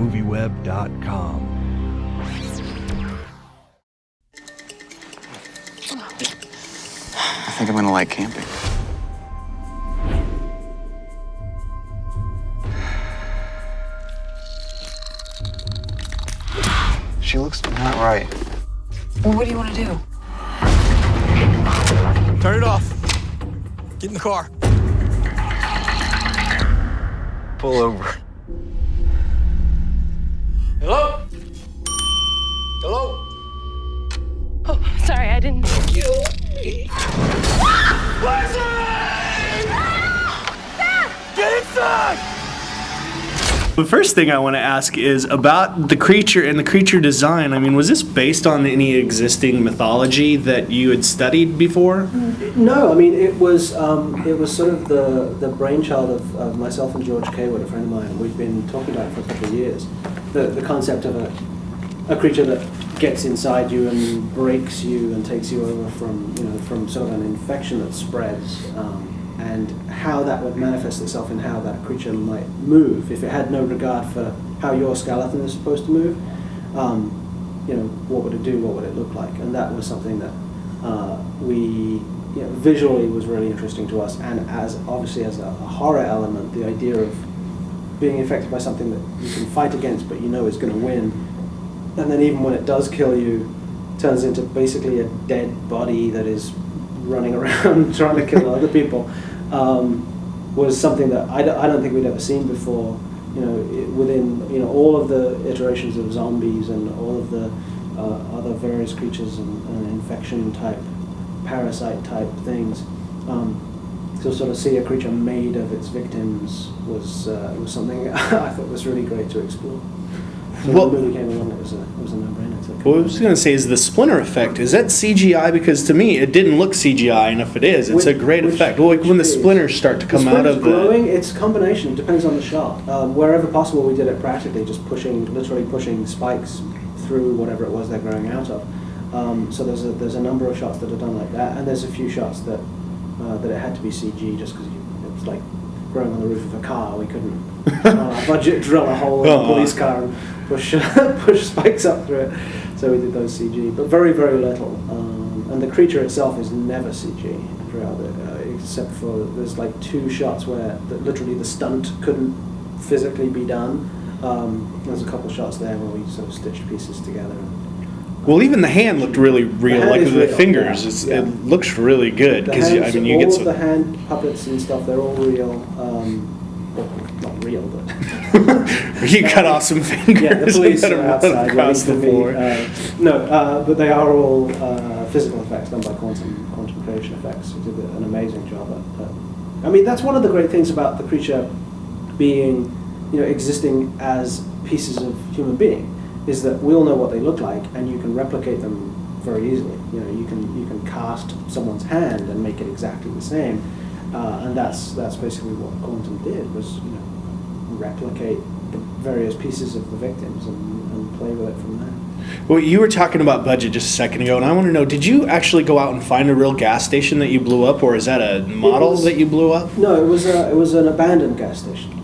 MovieWeb.com. I think I'm gonna like camping. She looks not right. Well, what do you want to do? Turn it off. Get in the car. Pull over. Hello? Hello? Oh, sorry, I didn't. Kill me. Get inside! The first thing I want to ask is about the creature and the creature design. I mean, was this based on any existing mythology that you had studied before? No, I mean it was sort of the brainchild of myself and George Kaywood, a friend of mine. We've been talking about it for a couple of years. The concept of a creature that gets inside you and breaks you and takes you over from sort of an infection that spreads. And how that would manifest itself in how that creature might move if it had no regard for how your skeleton is supposed to move. What would it do? What would it look like? And that was something that visually was really interesting to us. And obviously as a horror element, the idea of being affected by something that you can fight against, but you know is going to win, and then even when it does kill you, turns into basically a dead body that is running around trying to kill other people. Was something that I don't think we'd ever seen before. Within all of the iterations of zombies and all of the other various creatures and infection type, parasite type things. To sort of see a creature made of its victims was something I thought was really great to explore. So when the movie came along, it was a no-brainer. What I was going to say is the Splinter effect. Is that CGI? Because to me, it didn't look CGI, and if it is, it's a great effect. Well, like when the splinters start to come out of glowing, it's a combination. It depends on the shot. Wherever possible, we did it practically, just literally pushing spikes through whatever it was they're growing out of. So there's a number of shots that are done like that, and there's a few shots that it had to be CG just because it was like growing on the roof of a car. We couldn't, on our budget, drill a hole in a police car and push spikes up through it. So we did those CG, but very, very little. And the creature itself is never CG throughout it, except for there's like 2 shots where literally the stunt couldn't physically be done. There's a couple of shots there where we sort of stitched pieces together. Well, even the hand looked really real, like with the fingers. Yeah. It looks really good because you get all some. of the hand puppets and stuff. They're all real. Well, not real, but you cut off some fingers. Yeah, the police and are outside across the floor. But they are all physical effects done by quantum creation effects. We did an amazing job at. I mean, that's one of the great things about the creature being, existing as pieces of human being, is that we all know what they look like, and you can replicate them very easily. You can cast someone's hand and make it exactly the same, and that's basically what quantum did, was replicate the various pieces of the victims and play with it from there. Well, you were talking about budget just a second ago, and I want to know, did you actually go out and find a real gas station that you blew up, or is that a model that you blew up? No, it was an abandoned gas station.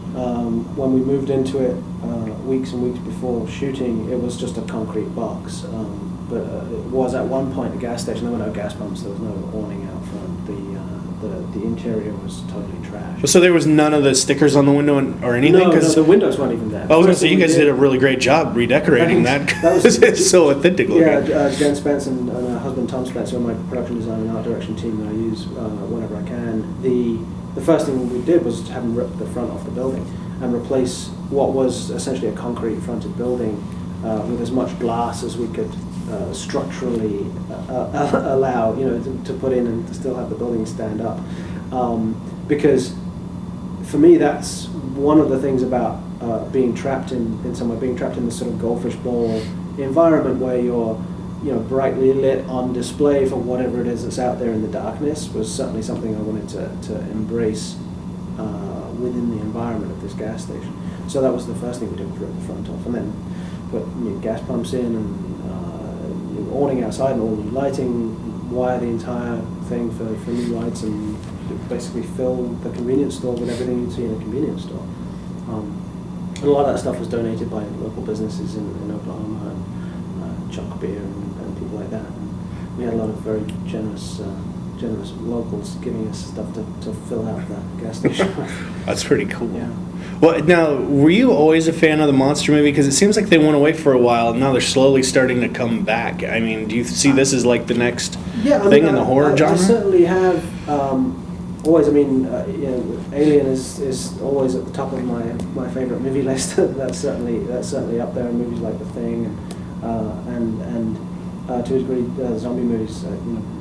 When we moved into it weeks and weeks before shooting, it was just a concrete box. But it was at one point a gas station. There were no gas pumps. There was no awning out front. The interior was totally trash. So there was none of the stickers on the window or anything? No, the windows weren't even there. I was going to say, you guys did a really great job redecorating that. It's so authentic looking. Yeah, Jen Spence and her husband Tom Spence are my production design and art direction team that I use whenever I can. The first thing we did was have them rip the front off the building and replace what was essentially a concrete fronted building with as much glass as we could structurally allow, to put in and to still have the building stand up. Because for me, that's one of the things about being trapped in somewhere, being trapped in this sort of goldfish bowl environment where you're brightly lit on display for whatever it is that's out there in the darkness, was certainly something I wanted to embrace within the environment of this gas station. So that was the first thing we did, was rip the front off, and then put new gas pumps in and awning outside and all new lighting, wire the entire thing for new lights, and basically fill the convenience store with everything you'd see in a convenience store. And a lot of that stuff was donated by local businesses in Oklahoma, and Chalk Beer and people like that. And we had a lot of very generous locals giving us stuff to fill out the gas station. That's pretty cool. Yeah. Well, now, were you always a fan of the monster movie? Because it seems like they went away for a while, and now they're slowly starting to come back. I mean, do you see this as like the next thing in the horror genre? I certainly have always. I mean, Alien is always at the top of my favorite movie list. that's certainly up there. In movies like The Thing, and to a degree, zombie movies.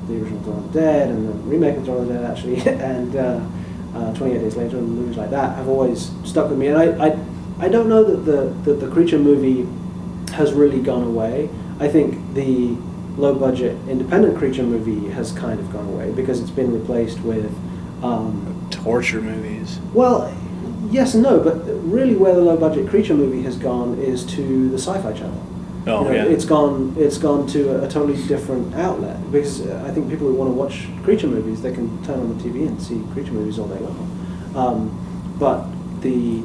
The original Dawn of the Dead and the remake of Dawn of the Dead, actually, and 28 Days Later and movies like that have always stuck with me. And I don't know that the Creature movie has really gone away. I think the low-budget independent Creature movie has kind of gone away because it's been replaced with torture movies. Well, yes and no, but really where the low-budget Creature movie has gone is to the Sci-Fi Channel. Oh, yeah. It's gone to a totally different outlet because I think people who want to watch Creature movies, they can turn on the TV and see Creature movies all day long. But the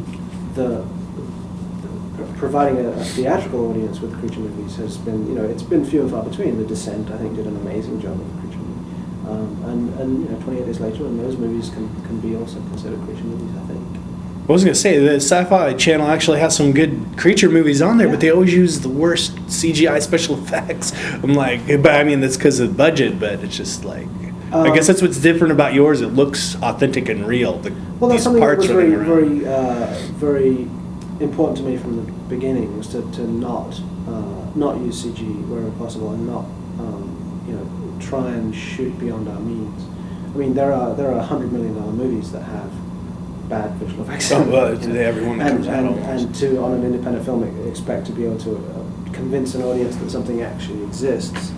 providing a theatrical audience with Creature movies has been, it's been few and far between. The Descent, I think, did an amazing job with the Creature movie, and 28 Days Later, and those movies can be also considered Creature movies, I think. I was going to say, the Sci-Fi Channel actually has some good creature movies on there, but they always use the worst CGI special effects. I'm like, but I mean, that's because of the budget, but it's just like, I guess that's what's different about yours. It looks authentic and real. That's something that was very important to me from the beginning, was to not use CG wherever possible and not try and shoot beyond our means. I mean, there are $100 million movies that have bad visual effects. Everyone that comes out almost. And to, on an independent film, expect to be able to convince an audience that something actually exists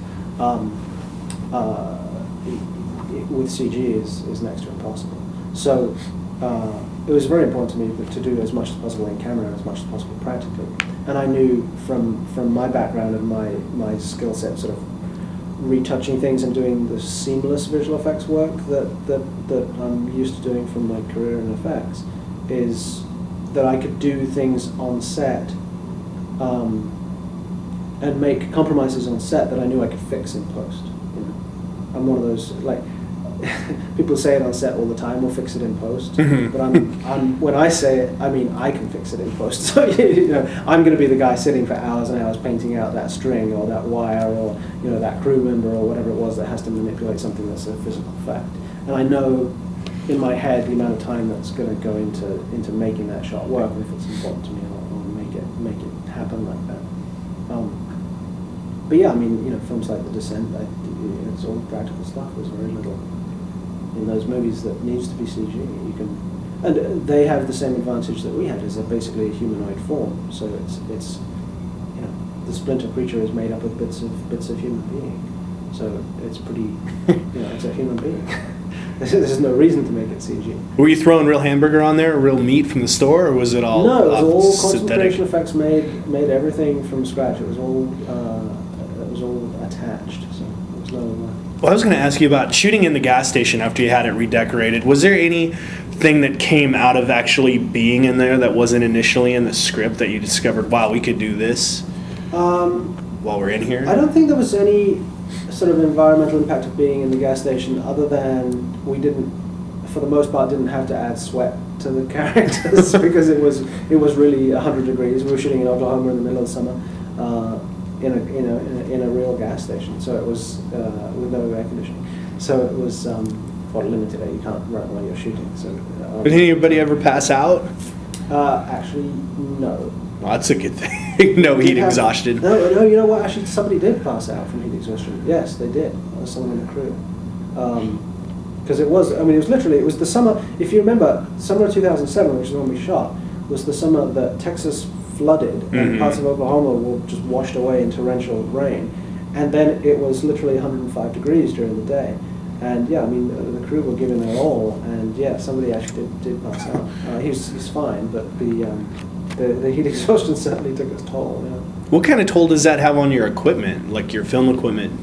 with CG is next to impossible. So it was very important to me to do as much as possible in camera and as much as possible practically. And I knew from my background and my skill set, sort of retouching things and doing the seamless visual effects work that I'm used to doing from my career in effects, is that I could do things on set and make compromises on set that I knew I could fix in post. I'm one of those, like, people say it on set all the time, we'll fix it in post. Mm-hmm. But I'm when I say it, I mean I can fix it in post. So I'm going to be the guy sitting for hours and hours painting out that string or that wire or that crew member or whatever it was that has to manipulate something that's a physical fact. And I know in my head the amount of time that's going to go into making that shot work. And if it's important to me, I'll make it happen like that. But yeah, I mean, films like The Descent, it's all practical stuff. There's very little in those movies that needs to be CG. And they have the same advantage that we had, is they're basically a humanoid form. So it's the Splinter creature is made up of bits of human being. So it's pretty, it's a human being. There's no reason to make it CG. Were you throwing real hamburger on there, real meat from the store, or was it all No, it was all synthetic? concentration effects made everything from scratch. It was all attached. So there was no. Well, I was going to ask you about shooting in the gas station after you had it redecorated. Was there anything that came out of actually being in there that wasn't initially in the script that you discovered, wow, we could do this while we're in here? I don't think there was any sort of environmental impact of being in the gas station, other than we didn't, for the most part, didn't have to add sweat to the characters because it was really 100 degrees. We were shooting in Oklahoma in the middle of summer. In a real gas station, so it was with no air conditioning. So it was limited air. You can't run while you're shooting. So. Did anybody ever pass out? Actually, no. Well, that's a good thing. No heat exhaustion. No. You know what? Actually, somebody did pass out from heat exhaustion. Yes, they did. There was someone in the crew. Because it was the summer. If you remember, summer of 2007, which is when we shot, was the summer that Texas flooded and parts of Oklahoma were just washed away in torrential rain, and then it was literally 105 degrees during the day, and the crew were giving their all, and somebody actually did pass out. He's fine, but the heat exhaustion certainly took its toll. Yeah. What kind of toll does that have on your equipment, like your film equipment?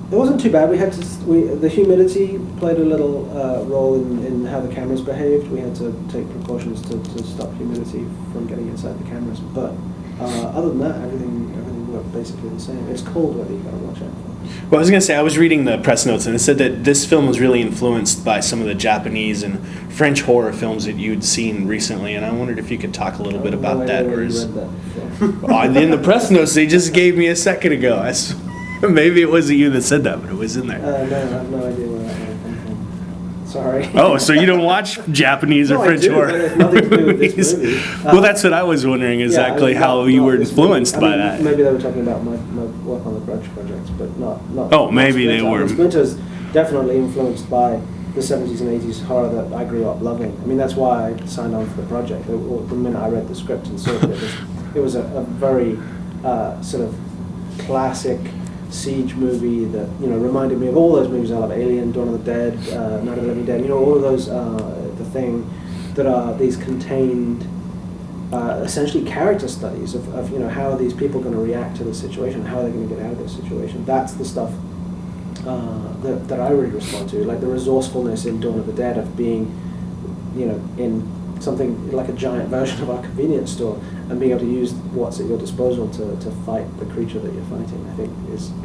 It wasn't too bad. The humidity played a little role in how the cameras behaved. We had to take precautions to stop humidity from getting inside the cameras. But other than that, everything worked basically the same. It's cold weather you got to watch out for. Well, I was going to say, I was reading the press notes, and it said that this film was really influenced by some of the Japanese and French horror films that you'd seen recently, and I wondered if you could talk a little bit about that. Or In the press notes they just gave me a second ago. Maybe it wasn't you that said that, but it was in there. No, I have no idea where that might come from. Sorry. Oh, so you don't watch Japanese or No, French I do, horror but it has nothing to do with this movies? movie. Well, that's what I was wondering, exactly how you were influenced by that. Maybe they were talking about my work on the Grudge projects, but not. Oh, maybe they were. Splinter's definitely influenced by the 70s and 80s horror that I grew up loving. I mean, that's why I signed on for the project. The minute I read the script and saw it was a very sort of classic siege movie that reminded me of all those movies I love: Alien, Dawn of the Dead, Night of the Living Dead. All of those, The Thing, that are these contained, essentially character studies of how are these people going to react to the situation, how are they going to get out of this situation. That's the stuff that I really respond to, like the resourcefulness in Dawn of the Dead of being, in something like a giant version of our convenience store and being able to use what's at your disposal to fight the creature that you're fighting. I think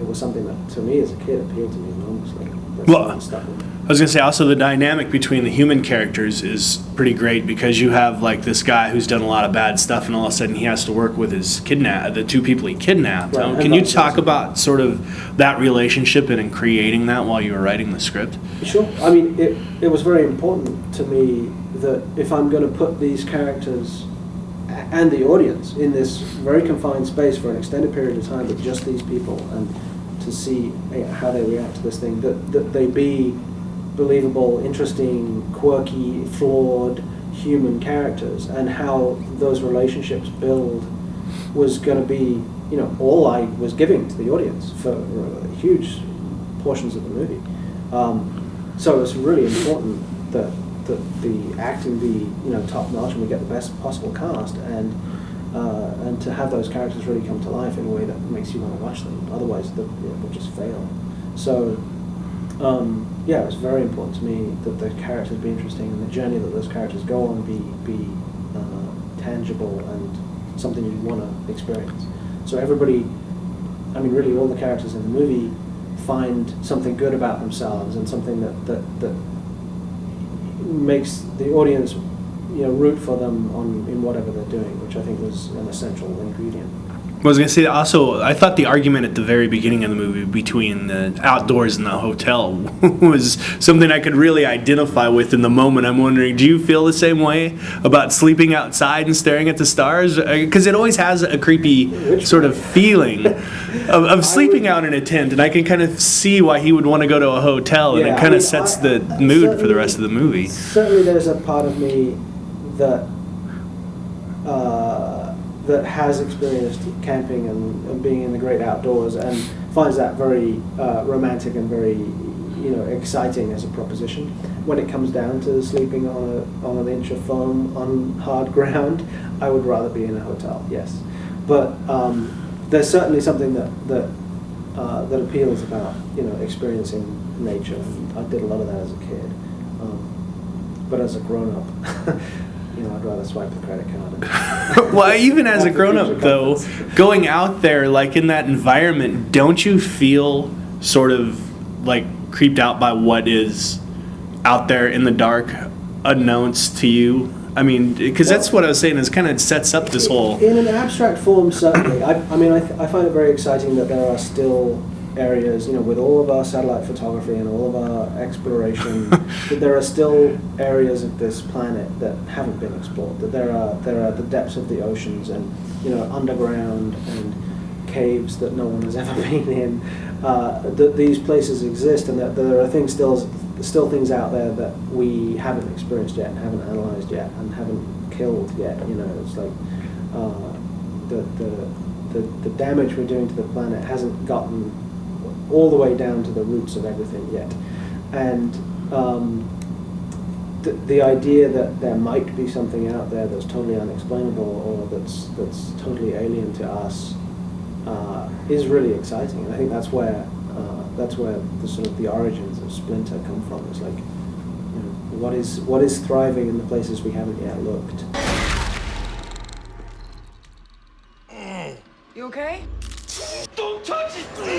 it was something that, to me as a kid, appealed to me enormously. Well, I was going to say also the dynamic between the human characters is pretty great, because you have like this guy who's done a lot of bad stuff, and all of a sudden he has to work with the two people he kidnapped. Right. Can you talk about sort of that relationship and in creating that while you were writing the script? Sure. I mean, it was very important to me that if I'm going to put these characters and the audience in this very confined space for an extended period of time with just these people, and to see how they react to this thing, that they be believable, interesting, quirky, flawed human characters, and how those relationships build was going to be, all I was giving to the audience for huge portions of the movie. So it's really important that the acting be top notch and we get the best possible cast, and to have those characters really come to life in a way that makes you want to watch them. Otherwise, they'll just fail. So it was very important to me that the characters be interesting and the journey that those characters go on be tangible and something you want to experience. So everybody, I mean, really all the characters in the movie find something good about themselves and something that makes the audience root for them in whatever they're doing, which I think was an essential ingredient. I was going to say also, I thought the argument at the very beginning of the movie between the outdoors and the hotel was something I could really identify with in the moment. I'm wondering, do you feel the same way about sleeping outside and staring at the stars? Because it always has a creepy sort of feeling of sleeping out in a tent, and I can kind of see why he would want to go to a hotel, and it kind of sets the mood for the rest of the movie. Certainly there's a part of me that that has experienced camping and being in the great outdoors and finds that very romantic and very exciting as a proposition. When it comes down to sleeping on an inch of foam on hard ground, I would rather be in a hotel, yes. But there's certainly something that appeals about experiencing nature, and I did a lot of that as a kid. But as a grown-up, I'd rather swipe the credit card. Well, even as a grown-up, though, going out there, like in that environment, don't you feel sort of like creeped out by what is out there in the dark, unknowns to you? I mean, because that's what I was saying, is kind of sets up this whole... In an abstract form, certainly. I find it very exciting that there are still areas, with all of our satellite photography and all of our exploration, that there are still areas of this planet that haven't been explored. That there are the depths of the oceans and underground and caves that no one has ever been in. That these places exist, and that there are things still things out there that we haven't experienced yet and haven't analyzed yet and haven't killed yet. It's like the damage we're doing to the planet hasn't gotten all the way down to the roots of everything yet. And the idea that there might be something out there that's totally unexplainable or that's totally alien to us is really exciting. And I think that's where That's where the sort of the origins of Splinter come from. It's like, what is thriving in the places we haven't yet looked. You okay? Don't touch it!